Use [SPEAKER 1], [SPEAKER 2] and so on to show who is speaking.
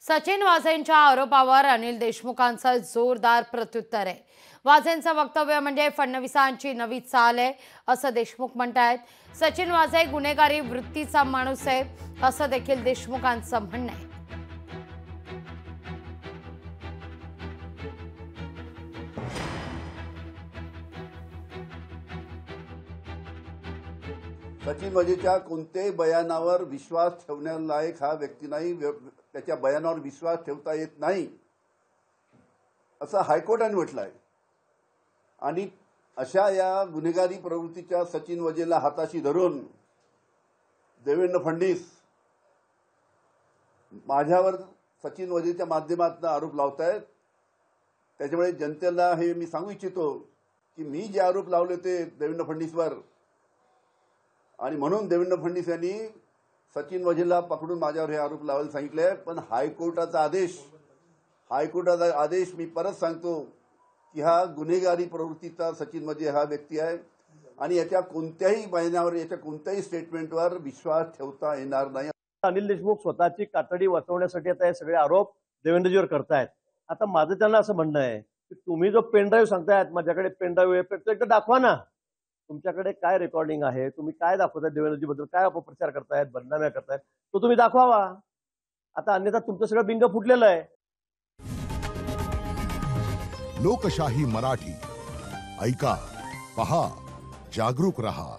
[SPEAKER 1] सचिन वाझेंच्या आरोपावर अनिल देशमुखांचं जोरदार प्रत्युत्तर आहे। वाझेंचं वक्तव्य म्हणजे फडणवीसांची नवी चाल आहे असं देशमुख म्हणतायत। सचिन वाझे गुन्हेगारी वृत्तीचा माणूस आहे असं देखील देशमुखांचं म्हणणं आहे।
[SPEAKER 2] सचिन वाझेच्या कोणत्याही बयानावर विश्वास ठेवण्यालायक हा व्यक्ती नाही, त्याच्या बयानावर विश्वास ठेवता येत नाही असं हायकोर्टाने म्हटलं आहे। आणि अशा या गुन्हेगारी प्रवृत्तीच्या सचिन वाझेला हाताशी धरून देवेंद्र फडणवीस माझ्यावर सचिन वाझेच्या माध्यमातून आरोप लावतायत। त्याच्यामुळे जनतेला हे मी सांगू इच्छितो की मी जे आरोप लावले ते देवेंद्र फडणवीसवर, आणि म्हणून देवेंद्र फडणवीस यांनी सचिन वाझेला पकडून माझ्यावर हे आरोप लावायला सांगितले। पण हायकोर्टाचा आदेश मी परत सांगतो की हा गुन्हेगारी प्रवृत्तीचा सचिन वाझे हा व्यक्ती आहे आणि याच्या कोणत्याही बयानावर, याच्या कोणत्याही स्टेटमेंटवर विश्वास ठेवता येणार नाही।
[SPEAKER 3] अनिल देशमुख स्वतःची कातडी वाचवण्यासाठी आता हे सगळे आरोप देवेंद्रजीवर करतायत। आता माझं त्यांना असं म्हणणं आहे की तुम्ही जो पेनड्राईव्ह सांगतायत, माझ्याकडे पेनड्राईव्ह आहे, प्रत्येक दाखवा ना, तुमच्याकडे काय रेकॉर्डिंग आहे, तुम्ही काय दाखवताय, देवेंद्रजी बद्दल काय अपप्रचार करतायत, बदनाम्या करतायत, तो तुम्ही दाखवावा। आता अन्यथा तुमचं सगळं बिंग फुटलेलं आहे।
[SPEAKER 4] लोकशाही मराठी ऐका, पहा, जागरूक रहा।